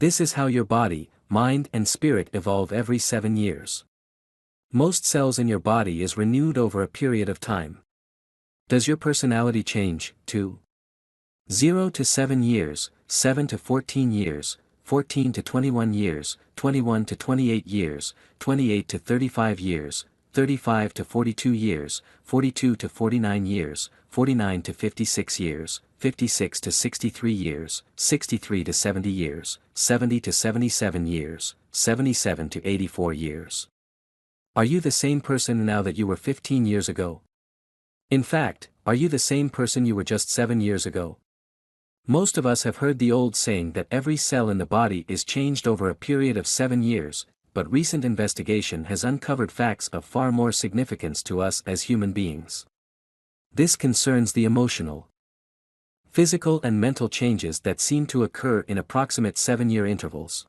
This is how your body, mind and spirit evolve every 7 years. Most cells in your body is renewed over a period of time. Does your personality change, too? 0 to 7 years, 7 to 14 years, 14 to 21 years, 21 to 28 years, 28 to 35 years, 35 to 42 years, 42 to 49 years, 49 to 56 years, 56 to 63 years, 63 to 70 years, 70 to 77 years, 77 to 84 years. Are you the same person now that you were 15 years ago? In fact, are you the same person you were just 7 years ago? Most of us have heard the old saying that every cell in the body is changed over a period of 7 years, but recent investigation has uncovered facts of far more significance to us as human beings. This concerns the emotional, physical and mental changes that seem to occur in approximate 7-year intervals.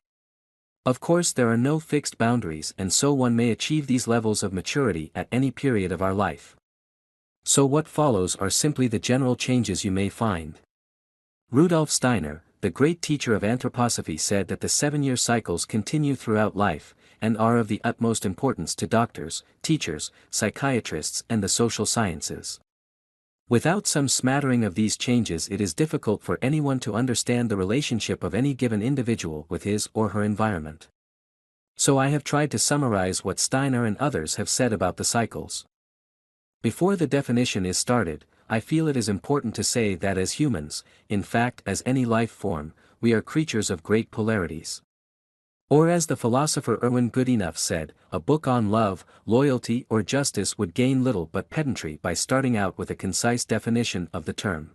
Of course, there are no fixed boundaries, and so one may achieve these levels of maturity at any period of our life. So what follows are simply the general changes you may find. Rudolf Steiner, the great teacher of anthroposophy, said that the 7-year cycles continue throughout life, and are of the utmost importance to doctors, teachers, psychiatrists and the social sciences. Without some smattering of these changes, it is difficult for anyone to understand the relationship of any given individual with his or her environment. So I have tried to summarize what Steiner and others have said about the cycles. Before the definition is started, I feel it is important to say that as humans, in fact as any life form, we are creatures of great polarities. Or as the philosopher Irwin Goodenough said, a book on love, loyalty or justice would gain little but pedantry by starting out with a concise definition of the term.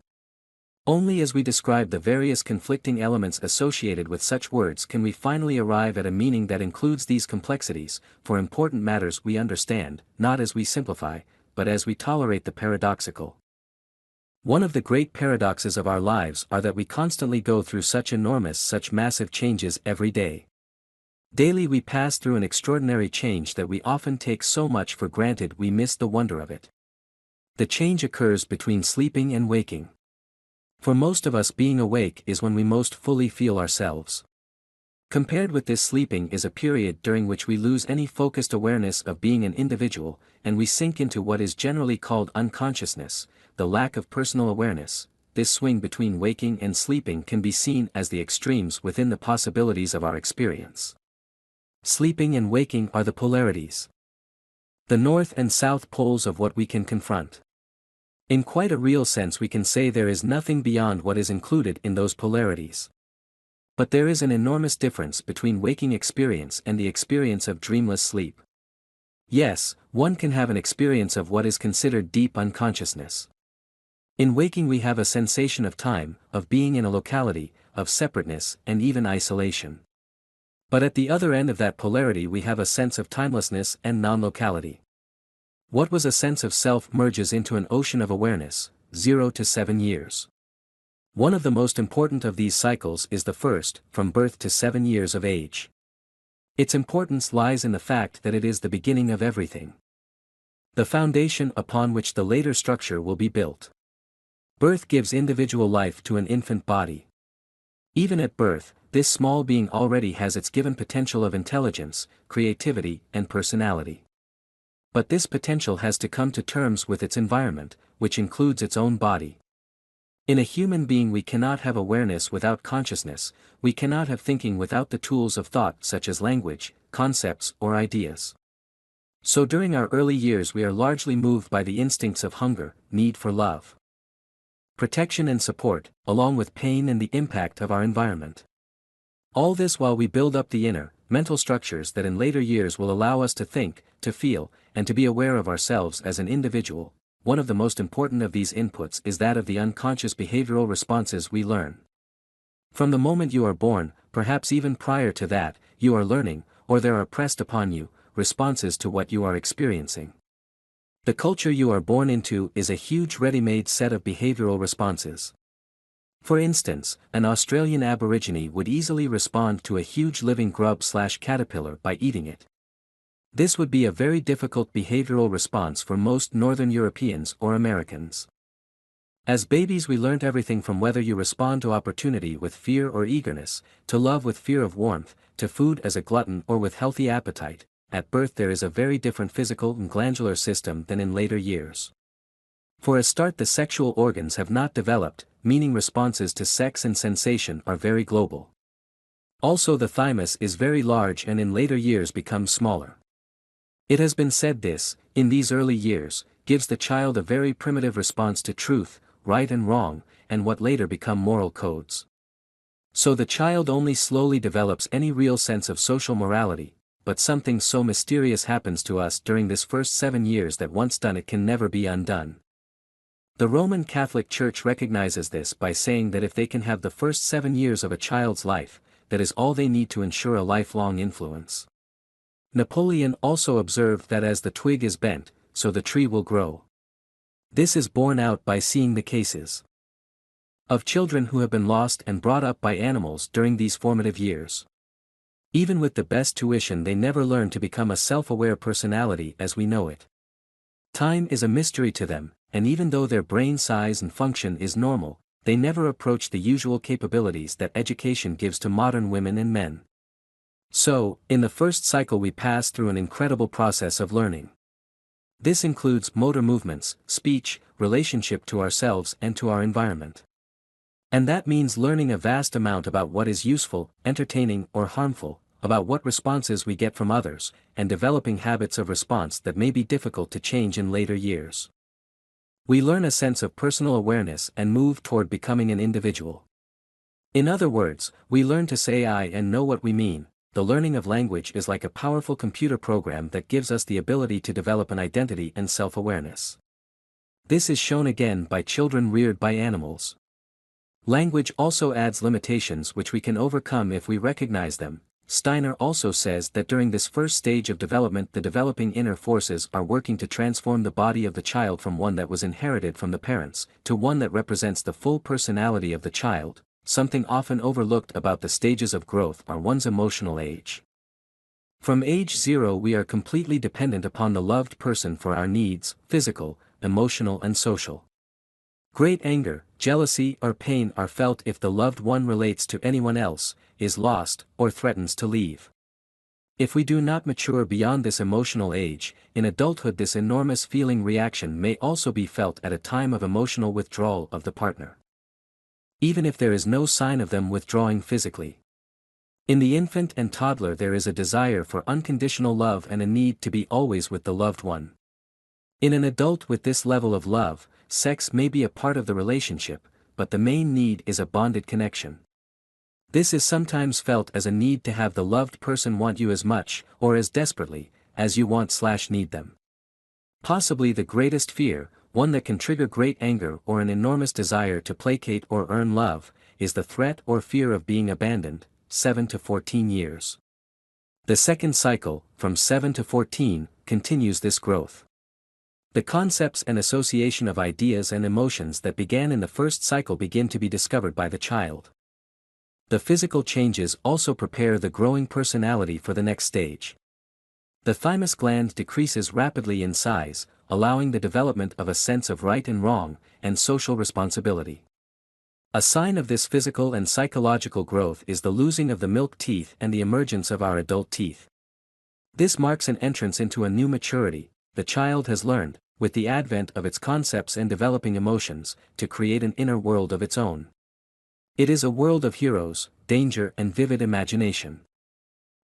Only as we describe the various conflicting elements associated with such words can we finally arrive at a meaning that includes these complexities. For important matters we understand, not as we simplify, but as we tolerate the paradoxical. One of the great paradoxes of our lives are that we constantly go through such massive changes every day. Daily we pass through an extraordinary change that we often take so much for granted we miss the wonder of it. The change occurs between sleeping and waking. For most of us, being awake is when we most fully feel ourselves. Compared with this, sleeping is a period during which we lose any focused awareness of being an individual, and we sink into what is generally called unconsciousness, the lack of personal awareness. This swing between waking and sleeping can be seen as the extremes within the possibilities of our experience. Sleeping and waking are the polarities, the north and south poles of what we can confront. In quite a real sense, we can say there is nothing beyond what is included in those polarities. But there is an enormous difference between waking experience and the experience of dreamless sleep. Yes, one can have an experience of what is considered deep unconsciousness. In waking we have a sensation of time, of being in a locality, of separateness and even isolation. But at the other end of that polarity we have a sense of timelessness and non-locality. What was a sense of self merges into an ocean of awareness, 0 to 7 years. One of the most important of these cycles is the first, from birth to 7 years of age. Its importance lies in the fact that it is the beginning of everything, the foundation upon which the later structure will be built. Birth gives individual life to an infant body. Even at birth, this small being already has its given potential of intelligence, creativity, and personality. But this potential has to come to terms with its environment, which includes its own body. In a human being we cannot have awareness without consciousness, we cannot have thinking without the tools of thought such as language, concepts or ideas. So during our early years we are largely moved by the instincts of hunger, need for love, protection and support, along with pain and the impact of our environment. All this while we build up the inner, mental structures that in later years will allow us to think, to feel, and to be aware of ourselves as an individual. One of the most important of these inputs is that of the unconscious behavioral responses we learn. From the moment you are born, perhaps even prior to that, you are learning, or there are pressed upon you, responses to what you are experiencing. The culture you are born into is a huge ready-made set of behavioral responses. For instance, an Australian Aborigine would easily respond to a huge living grub/caterpillar by eating it. This would be a very difficult behavioral response for most Northern Europeans or Americans. As babies we learnt everything from whether you respond to opportunity with fear or eagerness, to love with fear of warmth, to food as a glutton or with healthy appetite. At birth there is a very different physical and glandular system than in later years. For a start the sexual organs have not developed, meaning responses to sex and sensation are very global. Also the thymus is very large and in later years becomes smaller. It has been said this, in these early years, gives the child a very primitive response to truth, right and wrong, and what later become moral codes. So the child only slowly develops any real sense of social morality, but something so mysterious happens to us during this first 7 years that once done it can never be undone. The Roman Catholic Church recognizes this by saying that if they can have the first 7 years of a child's life, that is all they need to ensure a lifelong influence. Napoleon also observed that as the twig is bent, so the tree will grow. This is borne out by seeing the cases of children who have been lost and brought up by animals during these formative years. Even with the best tuition they never learn to become a self-aware personality as we know it. Time is a mystery to them, and even though their brain size and function is normal, they never approach the usual capabilities that education gives to modern women and men. So, in the first cycle we pass through an incredible process of learning. This includes motor movements, speech, relationship to ourselves and to our environment. And that means learning a vast amount about what is useful, entertaining or harmful, about what responses we get from others, and developing habits of response that may be difficult to change in later years. We learn a sense of personal awareness and move toward becoming an individual. In other words, we learn to say I and know what we mean. The learning of language is like a powerful computer program that gives us the ability to develop an identity and self-awareness. This is shown again by children reared by animals. Language also adds limitations which we can overcome if we recognize them. Steiner also says that during this first stage of development the developing inner forces are working to transform the body of the child from one that was inherited from the parents, to one that represents the full personality of the child. Something often overlooked about the stages of growth are one's emotional age. From age 0 we are completely dependent upon the loved person for our needs, physical, emotional and social. Great anger, jealousy or pain are felt if the loved one relates to anyone else, is lost, or threatens to leave. If we do not mature beyond this emotional age, in adulthood this enormous feeling reaction may also be felt at a time of emotional withdrawal of the partner, even if there is no sign of them withdrawing physically. In the infant and toddler there is a desire for unconditional love and a need to be always with the loved one. In an adult with this level of love, sex may be a part of the relationship, but the main need is a bonded connection. This is sometimes felt as a need to have the loved person want you as much, or as desperately, as you want/need them. Possibly the greatest fear, one that can trigger great anger or an enormous desire to placate or earn love, is the threat or fear of being abandoned, 7 to 14 years. The second cycle, from 7 to 14, continues this growth. The concepts and association of ideas and emotions that began in the first cycle begin to be discovered by the child. The physical changes also prepare the growing personality for the next stage. The thymus gland decreases rapidly in size, allowing the development of a sense of right and wrong, and social responsibility. A sign of this physical and psychological growth is the losing of the milk teeth and the emergence of our adult teeth. This marks an entrance into a new maturity. The child has learned, with the advent of its concepts and developing emotions, to create an inner world of its own. It is a world of heroes, danger and vivid imagination.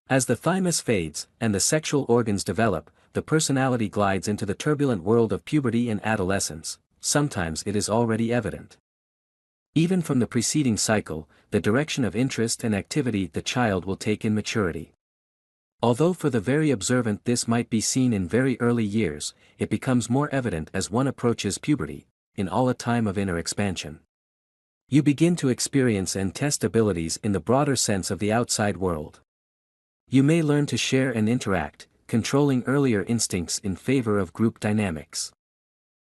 As the thymus fades, and the sexual organs develop, the personality glides into the turbulent world of puberty and adolescence. Sometimes it is already evident, even from the preceding cycle, the direction of interest and activity the child will take in maturity. Although for the very observant this might be seen in very early years, it becomes more evident as one approaches puberty, in all a time of inner expansion. You begin to experience and test abilities in the broader sense of the outside world. You may learn to share and interact, controlling earlier instincts in favor of group dynamics.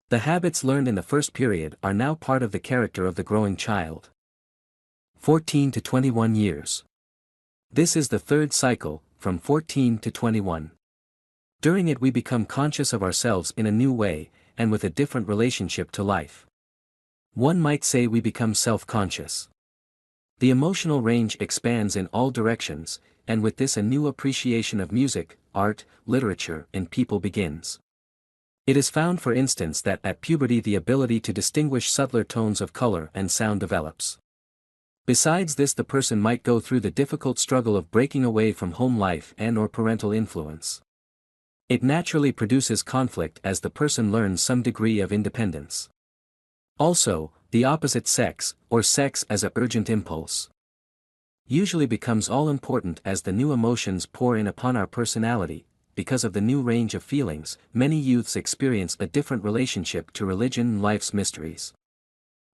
The habits learned in the first period are now part of the character of the growing child. 14 to 21 years. This is the third cycle, from 14 to 21. During it we become conscious of ourselves in a new way, and with a different relationship to life. One might say we become self-conscious. The emotional range expands in all directions, and with this a new appreciation of music, art, literature, and people begins. It is found for instance that at puberty the ability to distinguish subtler tones of color and sound develops. Besides this, the person might go through the difficult struggle of breaking away from home life and/or parental influence. It naturally produces conflict as the person learns some degree of independence. Also, the opposite sex, or sex as a urgent impulse, usually becomes all important as the new emotions pour in upon our personality. Because of the new range of feelings, many youths experience a different relationship to religion and life's mysteries.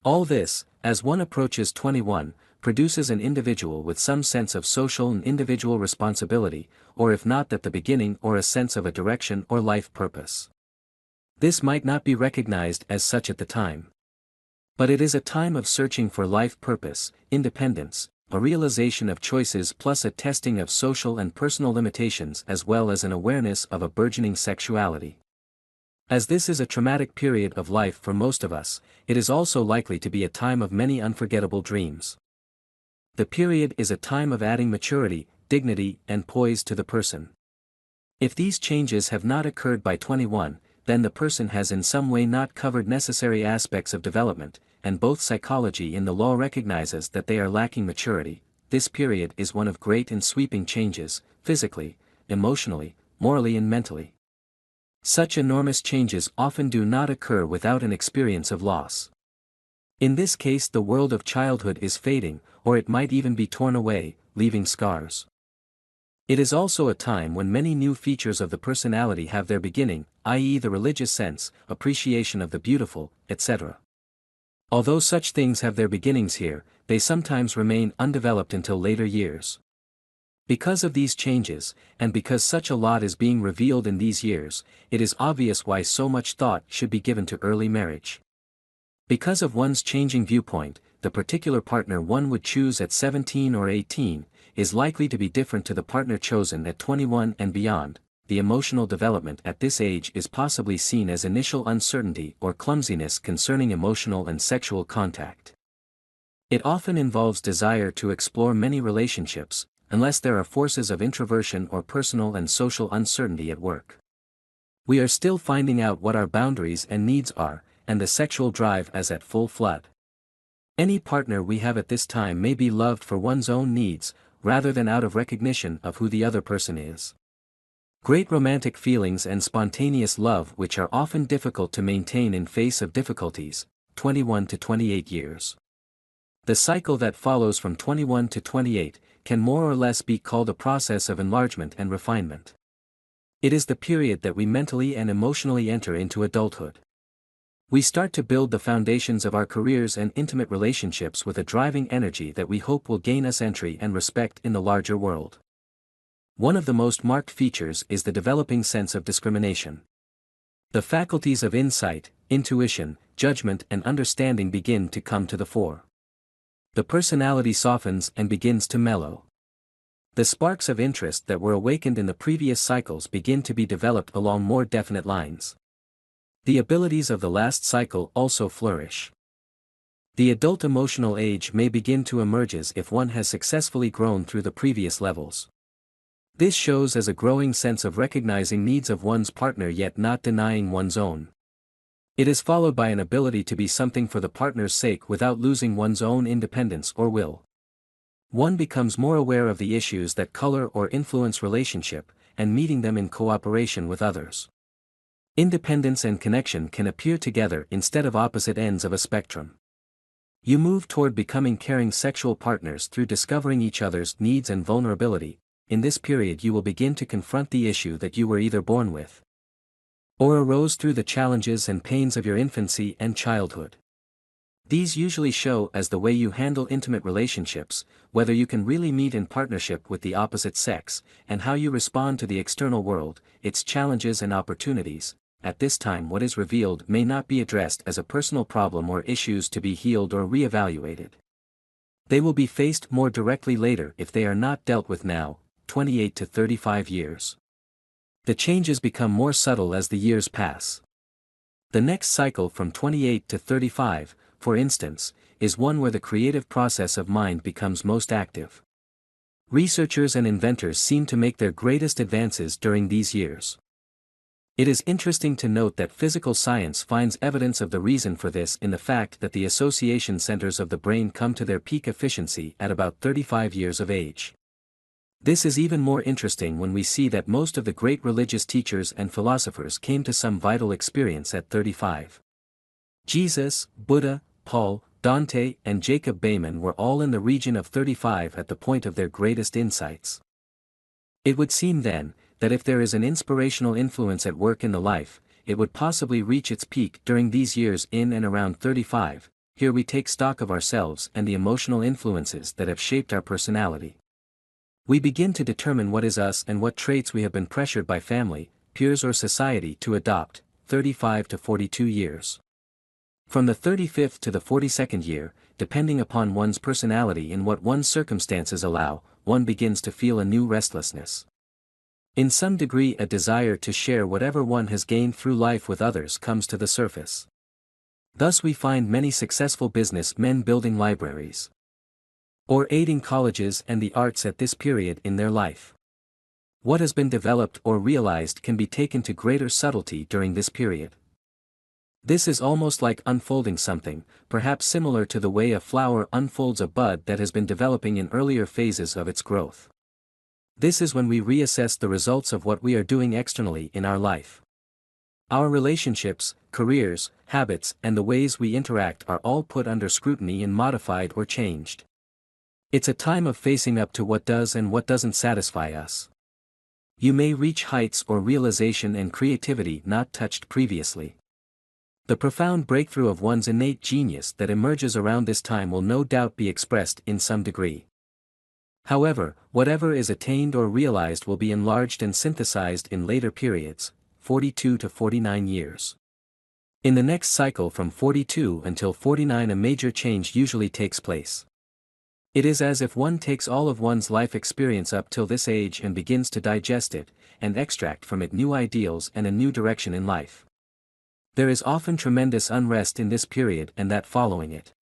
All this, as one approaches 21, produces an individual with some sense of social and individual responsibility, or if not at the beginning, or a sense of a direction or life purpose. This might not be recognized as such at the time. But it is a time of searching for life purpose, independence, a realization of choices plus a testing of social and personal limitations as well as an awareness of a burgeoning sexuality. As this is a traumatic period of life for most of us, it is also likely to be a time of many unforgettable dreams. The period is a time of adding maturity, dignity, and poise to the person. If these changes have not occurred by 21, then the person has in some way not covered necessary aspects of development, and both psychology and the law recognizes that they are lacking maturity. This period is one of great and sweeping changes, physically, emotionally, morally and mentally. Such enormous changes often do not occur without an experience of loss. In this case the world of childhood is fading, or it might even be torn away, leaving scars. It is also a time when many new features of the personality have their beginning, i.e. the religious sense, appreciation of the beautiful, etc. Although such things have their beginnings here, they sometimes remain undeveloped until later years. Because of these changes, and because such a lot is being revealed in these years, it is obvious why so much thought should be given to early marriage. Because of one's changing viewpoint, the particular partner one would choose at 17 or 18, is likely to be different to the partner chosen at 21 and beyond. The emotional development at this age is possibly seen as initial uncertainty or clumsiness concerning emotional and sexual contact. It often involves desire to explore many relationships, unless there are forces of introversion or personal and social uncertainty at work. We are still finding out what our boundaries and needs are, and the sexual drive is at full flood. Any partner we have at this time may be loved for one's own needs, rather than out of recognition of who the other person is. Great romantic feelings and spontaneous love which are often difficult to maintain in face of difficulties, 21 to 28 years. The cycle that follows from 21 to 28 can more or less be called a process of enlargement and refinement. It is the period that we mentally and emotionally enter into adulthood. We start to build the foundations of our careers and intimate relationships with a driving energy that we hope will gain us entry and respect in the larger world. One of the most marked features is the developing sense of discrimination. The faculties of insight, intuition, judgment and understanding begin to come to the fore. The personality softens and begins to mellow. The sparks of interest that were awakened in the previous cycles begin to be developed along more definite lines. The abilities of the last cycle also flourish. The adult emotional age may begin to emerge as if one has successfully grown through the previous levels. This shows as a growing sense of recognizing needs of one's partner yet not denying one's own. It is followed by an ability to be something for the partner's sake without losing one's own independence or will. One becomes more aware of the issues that color or influence relationship, and meeting them in cooperation with others. Independence and connection can appear together instead of opposite ends of a spectrum. You move toward becoming caring sexual partners through discovering each other's needs and vulnerability. In this period you will begin to confront the issue that you were either born with or arose through the challenges and pains of your infancy and childhood. These usually show as the way you handle intimate relationships, whether you can really meet in partnership with the opposite sex, and how you respond to the external world, its challenges and opportunities. At this time what is revealed may not be addressed as a personal problem or issues to be healed or re-evaluated. They will be faced more directly later if they are not dealt with now, 28 to 35 years. The changes become more subtle as the years pass. The next cycle from 28 to 35, for instance, is one where the creative process of mind becomes most active. Researchers and inventors seem to make their greatest advances during these years. It is interesting to note that physical science finds evidence of the reason for this in the fact that the association centers of the brain come to their peak efficiency at about 35 years of age. This is even more interesting when we see that most of the great religious teachers and philosophers came to some vital experience at 35. Jesus, Buddha, Paul, Dante, and Jacob Boehme were all in the region of 35 at the point of their greatest insights. It would seem then, that if there is an inspirational influence at work in the life, it would possibly reach its peak during these years in and around 35. Here we take stock of ourselves and the emotional influences that have shaped our personality. We begin to determine what is us and what traits we have been pressured by family, peers or society to adopt, 35 to 42 years. From the 35th to the 42nd year, depending upon one's personality and what one's circumstances allow, one begins to feel a new restlessness. In some degree, a desire to share whatever one has gained through life with others comes to the surface. Thus we find many successful business men building libraries or aiding colleges and the arts at this period in their life. What has been developed or realized can be taken to greater subtlety during this period. This is almost like unfolding something, perhaps similar to the way a flower unfolds a bud that has been developing in earlier phases of its growth. This is when we reassess the results of what we are doing externally in our life. Our relationships, careers, habits, and the ways we interact are all put under scrutiny and modified or changed. It's a time of facing up to what does and what doesn't satisfy us. You may reach heights or realization and creativity not touched previously. The profound breakthrough of one's innate genius that emerges around this time will no doubt be expressed in some degree. However, whatever is attained or realized will be enlarged and synthesized in later periods, 42 to 49 years. In the next cycle from 42 until 49 a major change usually takes place. It is as if one takes all of one's life experience up till this age and begins to digest it, and extract from it new ideals and a new direction in life. There is often tremendous unrest in this period and that following it.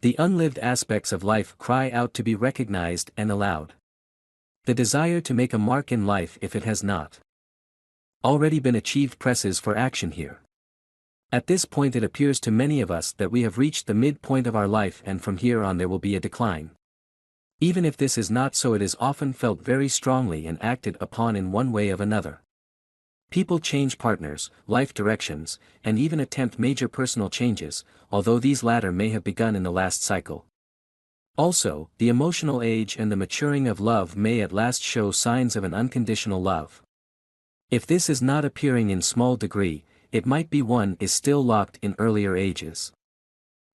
The unlived aspects of life cry out to be recognized and allowed. The desire to make a mark in life if it has not already been achieved presses for action here. At this point it appears to many of us that we have reached the midpoint of our life and from here on there will be a decline. Even if this is not so, it is often felt very strongly and acted upon in one way or another. People change partners, life directions, and even attempt major personal changes, although these latter may have begun in the last cycle. Also, the emotional age and the maturing of love may at last show signs of an unconditional love. If this is not appearing in small degree, it might be one is still locked in earlier ages.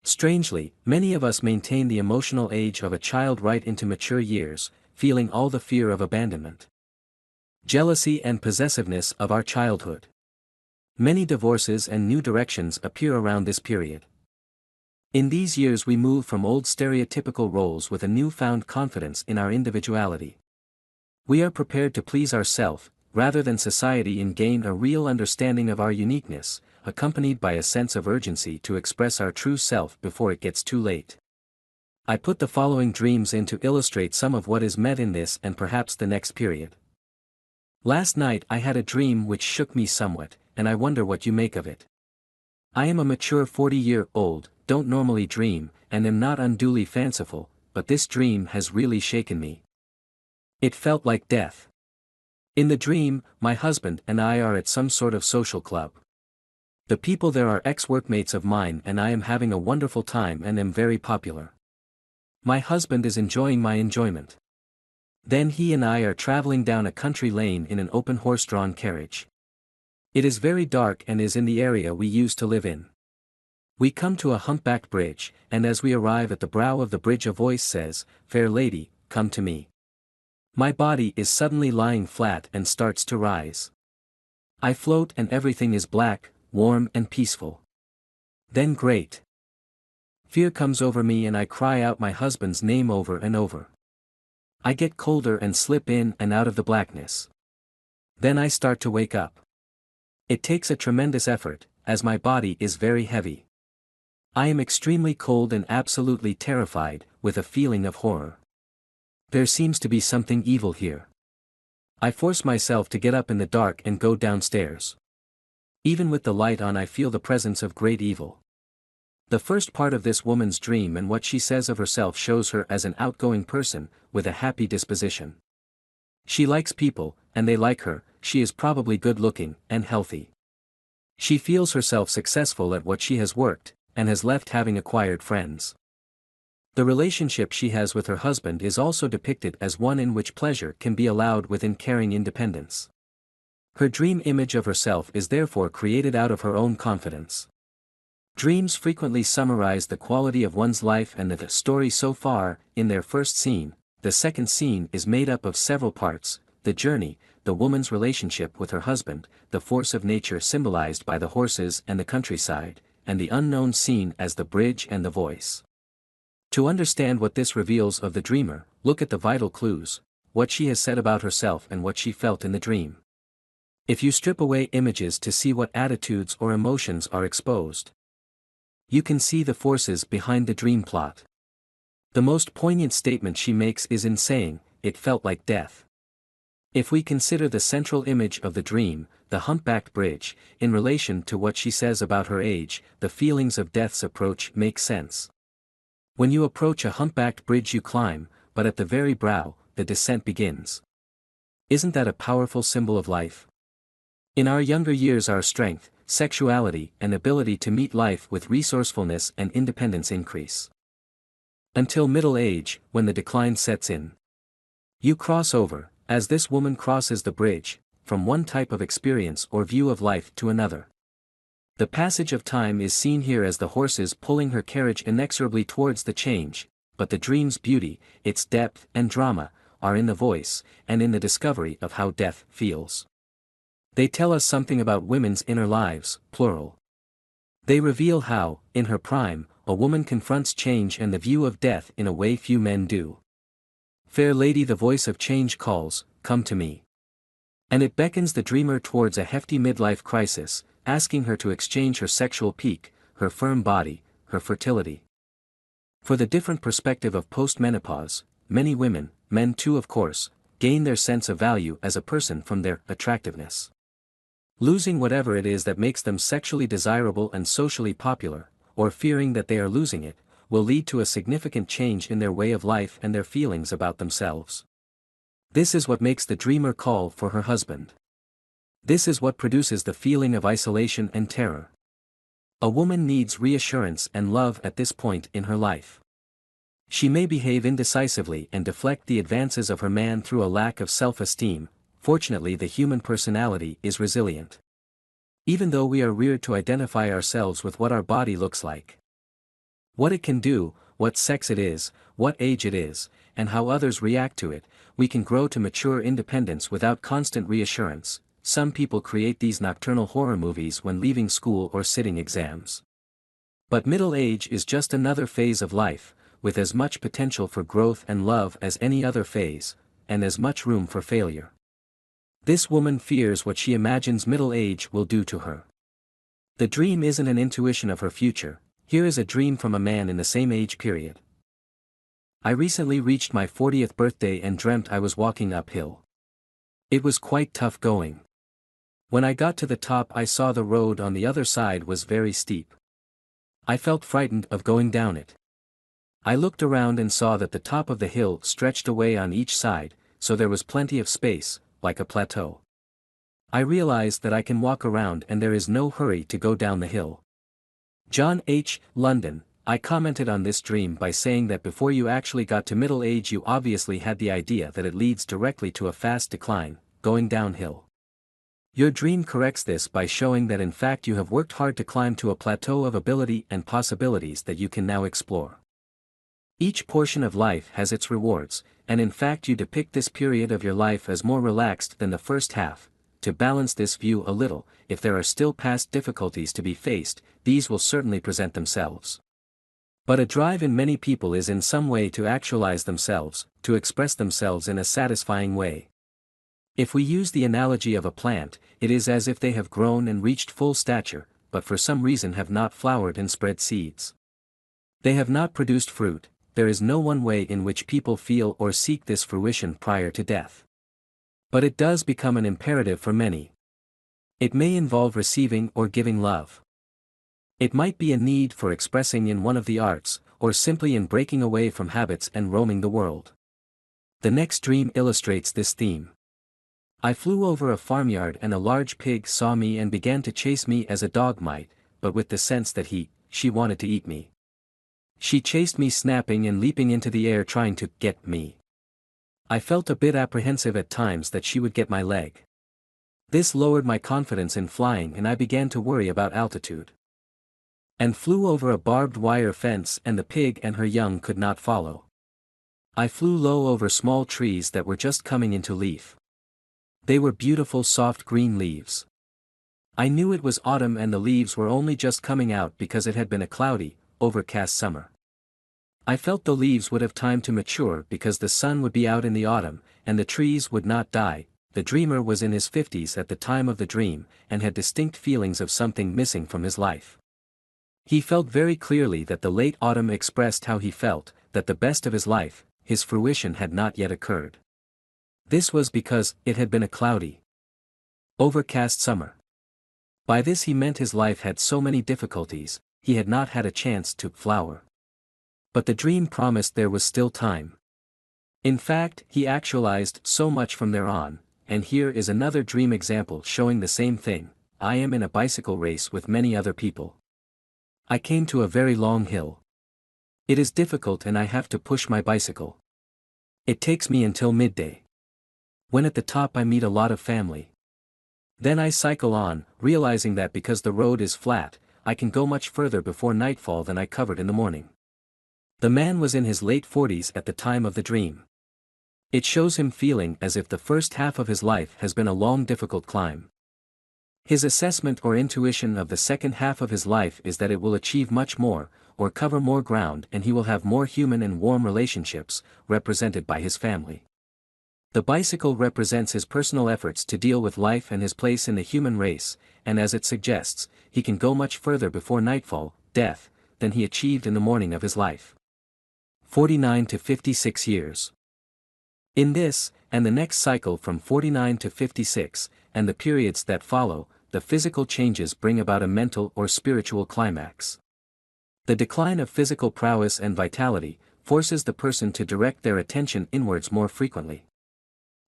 Strangely, many of us maintain the emotional age of a child right into mature years, feeling all the fear of abandonment, jealousy and possessiveness of our childhood. Many divorces and new directions appear around this period. In these years we move from old stereotypical roles with a newfound confidence in our individuality. We are prepared to please ourselves, rather than society, and gain a real understanding of our uniqueness, accompanied by a sense of urgency to express our true self before it gets too late. I put the following dreams in to illustrate some of what is meant in this and perhaps the next period. Last night I had a dream which shook me somewhat, and I wonder what you make of it. I am a mature 40-year-old, don't normally dream, and am not unduly fanciful, but this dream has really shaken me. It felt like death. In the dream, my husband and I are at some sort of social club. The people there are ex-workmates of mine and I am having a wonderful time and am very popular. My husband is enjoying my enjoyment. Then he and I are traveling down a country lane in an open horse-drawn carriage. It is very dark and is in the area we used to live in. We come to a humpbacked bridge, and as we arrive at the brow of the bridge a voice says, "Fair lady, come to me." My body is suddenly lying flat and starts to rise. I float and everything is black, warm and peaceful. Then great fear comes over me and I cry out my husband's name over and over. I get colder and slip in and out of the blackness. Then I start to wake up. It takes a tremendous effort, as my body is very heavy. I am extremely cold and absolutely terrified, with a feeling of horror. There seems to be something evil here. I force myself to get up in the dark and go downstairs. Even with the light on, I feel the presence of great evil. The first part of this woman's dream and what she says of herself shows her as an outgoing person, with a happy disposition. She likes people, and they like her. She is probably good-looking and healthy. She feels herself successful at what she has worked, and has left having acquired friends. The relationship she has with her husband is also depicted as one in which pleasure can be allowed within caring independence. Her dream image of herself is therefore created out of her own confidence. Dreams frequently summarize the quality of one's life and the story so far. In their first scene, the second scene is made up of several parts: the journey, the woman's relationship with her husband, the force of nature symbolized by the horses and the countryside, and the unknown scene as the bridge and the voice. To understand what this reveals of the dreamer, look at the vital clues, what she has said about herself and what she felt in the dream. If you strip away images to see what attitudes or emotions are exposed, you can see the forces behind the dream plot. The most poignant statement she makes is in saying, "It felt like death." If we consider the central image of the dream, the humpbacked bridge, in relation to what she says about her age, the feelings of death's approach make sense. When you approach a humpbacked bridge you climb, but at the very brow, the descent begins. Isn't that a powerful symbol of life? In our younger years our strength, sexuality, and ability to meet life with resourcefulness and independence increase. Until middle age, when the decline sets in. You cross over, as this woman crosses the bridge, from one type of experience or view of life to another. The passage of time is seen here as the horses pulling her carriage inexorably towards the change, but the dream's beauty, its depth and drama, are in the voice, and in the discovery of how death feels. They tell us something about women's inner lives, plural. They reveal how, in her prime, a woman confronts change and the view of death in a way few men do. "Fair lady, the voice of change calls, come to me." And it beckons the dreamer towards a hefty midlife crisis, asking her to exchange her sexual peak, her firm body, her fertility. For the different perspective of post-menopause, many women, men too of course, gain their sense of value as a person from their attractiveness. Losing whatever it is that makes them sexually desirable and socially popular, or fearing that they are losing it, will lead to a significant change in their way of life and their feelings about themselves. This is what makes the dreamer call for her husband. This is what produces the feeling of isolation and terror. A woman needs reassurance and love at this point in her life. She may behave indecisively and deflect the advances of her man through a lack of self-esteem. Fortunately, the human personality is resilient. Even though we are reared to identify ourselves with what our body looks like, what it can do, what sex it is, what age it is, and how others react to it, we can grow to mature independence without constant reassurance. Some people create these nocturnal horror movies when leaving school or sitting exams. But middle age is just another phase of life, with as much potential for growth and love as any other phase, and as much room for failure. This woman fears what she imagines middle age will do to her. The dream isn't an intuition of her future. Here is a dream from a man in the same age period. I recently reached my 40th birthday and dreamt I was walking uphill. It was quite tough going. When I got to the top I saw the road on the other side was very steep. I felt frightened of going down it. I looked around and saw that the top of the hill stretched away on each side, so there was plenty of space, like a plateau. I realized that I can walk around and there is no hurry to go down the hill. John H. London. I commented on this dream by saying that before you actually got to middle age you obviously had the idea that it leads directly to a fast decline, going downhill. Your dream corrects this by showing that in fact you have worked hard to climb to a plateau of ability and possibilities that you can now explore. Each portion of life has its rewards, and in fact you depict this period of your life as more relaxed than the first half. To balance this view a little, if there are still past difficulties to be faced, these will certainly present themselves. But a drive in many people is in some way to actualize themselves, to express themselves in a satisfying way. If we use the analogy of a plant, it is as if they have grown and reached full stature, but for some reason have not flowered and spread seeds. They have not produced fruit. There is no one way in which people feel or seek this fruition prior to death. But it does become an imperative for many. It may involve receiving or giving love. It might be a need for expressing in one of the arts, or simply in breaking away from habits and roaming the world. The next dream illustrates this theme. I flew over a farmyard and a large pig saw me and began to chase me as a dog might, but with the sense that she wanted to eat me. She chased me snapping and leaping into the air trying to get me. I felt a bit apprehensive at times that she would get my leg. This lowered my confidence in flying and I began to worry about altitude. And flew over a barbed wire fence and the pig and her young could not follow. I flew low over small trees that were just coming into leaf. They were beautiful soft green leaves. I knew it was autumn and the leaves were only just coming out because it had been a cloudy, overcast summer. I felt the leaves would have time to mature because the sun would be out in the autumn, and the trees would not die. The dreamer was in his 50s at the time of the dream, and had distinct feelings of something missing from his life. He felt very clearly that the late autumn expressed how he felt, that the best of his life, his fruition had not yet occurred. This was because it had been a cloudy, overcast summer. By this he meant his life had so many difficulties, he had not had a chance to flower. But the dream promised there was still time. In fact, he actualized so much from there on, and here is another dream example showing the same thing. I am in a bicycle race with many other people. I came to a very long hill. It is difficult and I have to push my bicycle. It takes me until midday. When at the top I meet a lot of family. Then I cycle on, realizing that because the road is flat, I can go much further before nightfall than I covered in the morning. The man was in his late 40s at the time of the dream. It shows him feeling as if the first half of his life has been a long difficult climb. His assessment or intuition of the second half of his life is that it will achieve much more, or cover more ground, and he will have more human and warm relationships, represented by his family. The bicycle represents his personal efforts to deal with life and his place in the human race, and as it suggests, he can go much further before nightfall, death, than he achieved in the morning of his life. 49 to 56 years. In this, and the next cycle from 49 to 56, and the periods that follow, the physical changes bring about a mental or spiritual climax. The decline of physical prowess and vitality forces the person to direct their attention inwards more frequently.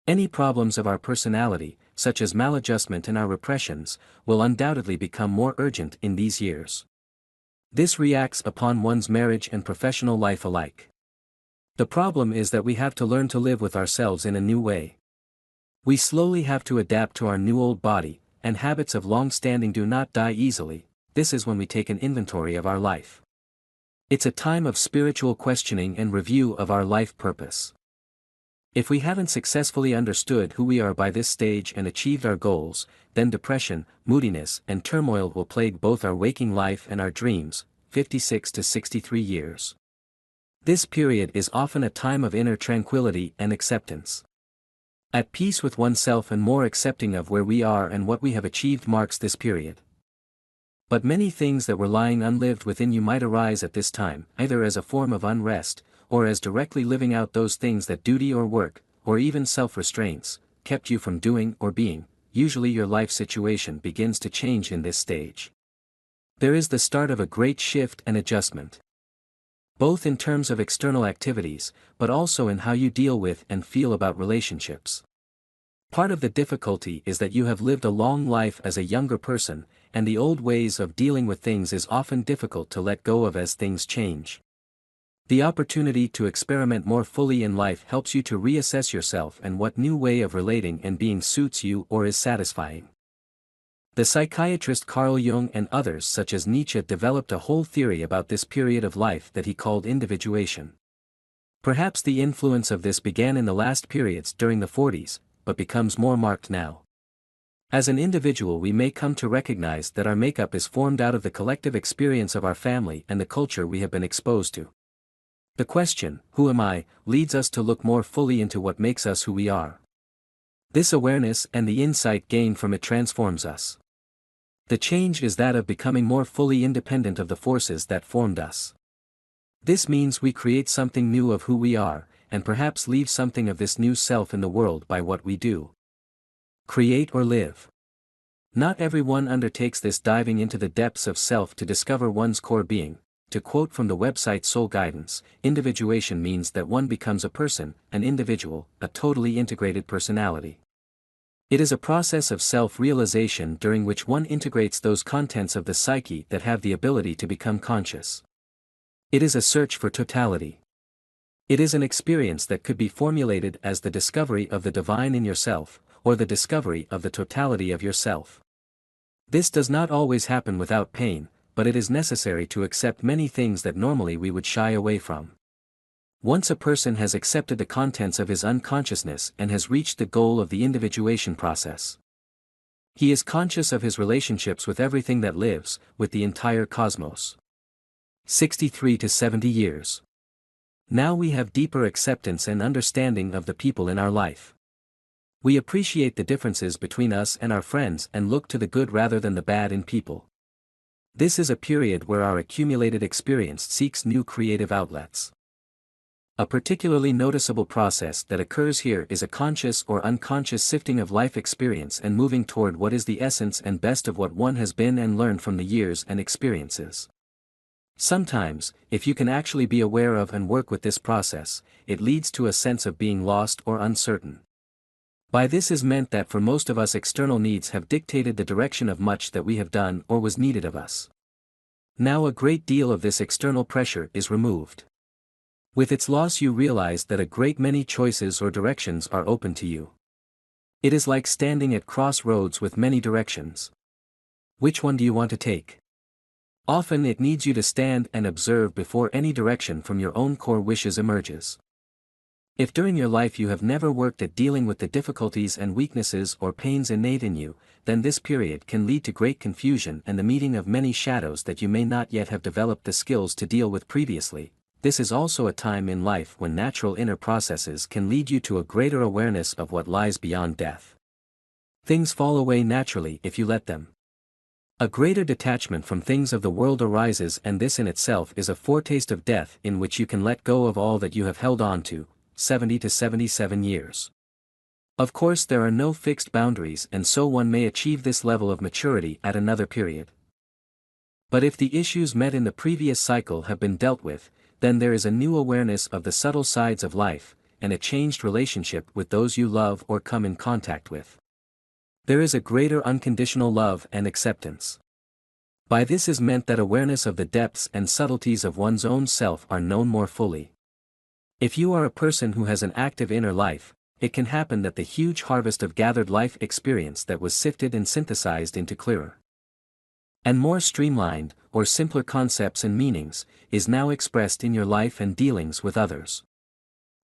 Any problems of our personality, such as maladjustment and our repressions, will undoubtedly become more urgent in these years. This reacts upon one's marriage and professional life alike. The problem is that we have to learn to live with ourselves in a new way. We slowly have to adapt to our new old body, and habits of long-standing do not die easily. This is when we take an inventory of our life. It's a time of spiritual questioning and review of our life purpose. If we haven't successfully understood who we are by this stage and achieved our goals, then depression, moodiness, and turmoil will plague both our waking life and our dreams. 56 to 63 years. This period is often a time of inner tranquility and acceptance. At peace with oneself and more accepting of where we are and what we have achieved marks this period. But many things that were lying unlived within you might arise at this time, either as a form of unrest, or as directly living out those things that duty or work, or even self-restraints, kept you from doing or being. Usually your life situation begins to change in this stage. There is the start of a great shift and adjustment. Both in terms of external activities, but also in how you deal with and feel about relationships. Part of the difficulty is that you have lived a long life as a younger person, and the old ways of dealing with things is often difficult to let go of as things change. The opportunity to experiment more fully in life helps you to reassess yourself and what new way of relating and being suits you or is satisfying. The psychiatrist Carl Jung and others such as Nietzsche developed a whole theory about this period of life that he called individuation. Perhaps the influence of this began in the last periods during the 40s, but becomes more marked now. As an individual we may come to recognize that our makeup is formed out of the collective experience of our family and the culture we have been exposed to. The question, who am I, leads us to look more fully into what makes us who we are. This awareness and the insight gained from it transforms us. The change is that of becoming more fully independent of the forces that formed us. This means we create something new of who we are, and perhaps leave something of this new self in the world by what we do. Create or live. Not everyone undertakes this diving into the depths of self to discover one's core being. To quote from the website Soul Guidance, individuation means that one becomes a person, an individual, a totally integrated personality. It is a process of self-realization during which one integrates those contents of the psyche that have the ability to become conscious. It is a search for totality. It is an experience that could be formulated as the discovery of the divine in yourself, or the discovery of the totality of yourself. This does not always happen without pain, but it is necessary to accept many things that normally we would shy away from. Once a person has accepted the contents of his unconsciousness and has reached the goal of the individuation process, he is conscious of his relationships with everything that lives, with the entire cosmos. 63 to 70 years. Now we have deeper acceptance and understanding of the people in our life. We appreciate the differences between us and our friends and look to the good rather than the bad in people. This is a period where our accumulated experience seeks new creative outlets. A particularly noticeable process that occurs here is a conscious or unconscious sifting of life experience and moving toward what is the essence and best of what one has been and learned from the years and experiences. Sometimes, if you can actually be aware of and work with this process, it leads to a sense of being lost or uncertain. By this is meant that for most of us external needs have dictated the direction of much that we have done or was needed of us. Now a great deal of this external pressure is removed. With its loss you realize that a great many choices or directions are open to you. It is like standing at crossroads with many directions. Which one do you want to take? Often it needs you to stand and observe before any direction from your own core wishes emerges. If during your life you have never worked at dealing with the difficulties and weaknesses or pains innate in you, then this period can lead to great confusion and the meeting of many shadows that you may not yet have developed the skills to deal with previously. This is also a time in life when natural inner processes can lead you to a greater awareness of what lies beyond death. Things fall away naturally if you let them. A greater detachment from things of the world arises, and this in itself is a foretaste of death in which you can let go of all that you have held on to. 70 to 77 years. Of course there are no fixed boundaries, and so one may achieve this level of maturity at another period. But if the issues met in the previous cycle have been dealt with, then there is a new awareness of the subtle sides of life, and a changed relationship with those you love or come in contact with. There is a greater unconditional love and acceptance. By this is meant that awareness of the depths and subtleties of one's own self are known more fully. If you are a person who has an active inner life, it can happen that the huge harvest of gathered life experience that was sifted and synthesized into clearer and more streamlined, or simpler concepts and meanings, is now expressed in your life and dealings with others.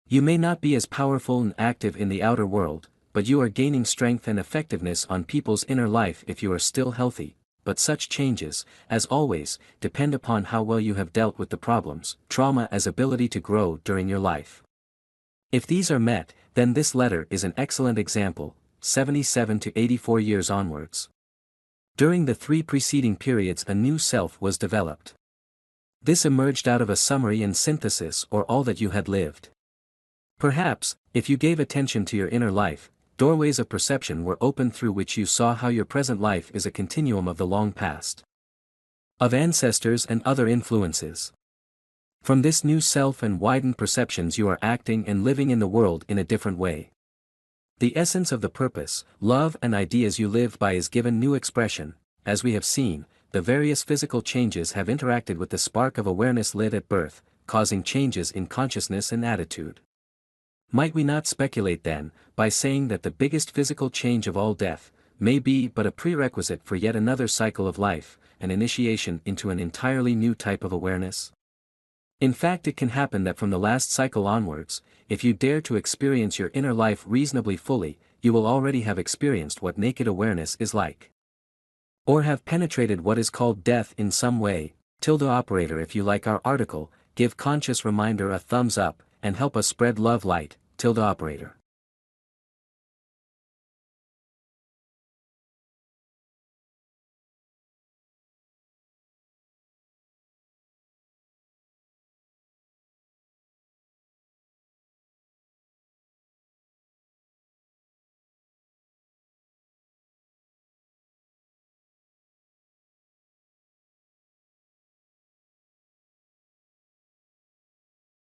You may not be as powerful and active in the outer world, but you are gaining strength and effectiveness on people's inner life if you are still healthy. But such changes, as always, depend upon how well you have dealt with the problems, trauma as ability to grow during your life. If these are met, then this letter is an excellent example, 77 to 84 years onwards. During the 3 preceding periods a new self was developed. This emerged out of a summary and synthesis or all that you had lived. Perhaps, if you gave attention to your inner life, doorways of perception were opened through which you saw how your present life is a continuum of the long past, of ancestors and other influences. From this new self and widened perceptions you are acting and living in the world in a different way. The essence of the purpose, love and ideas you live by is given new expression. As we have seen, the various physical changes have interacted with the spark of awareness lit at birth, causing changes in consciousness and attitude. Might we not speculate then, by saying that the biggest physical change of all, death, may be but a prerequisite for yet another cycle of life, an initiation into an entirely new type of awareness? In fact, it can happen that from the last cycle onwards, if you dare to experience your inner life reasonably fully, you will already have experienced what naked awareness is like. Or have penetrated what is called death in some way. Operator, if you like our article, give conscious reminder a thumbs up, and help us spread love light. Operator.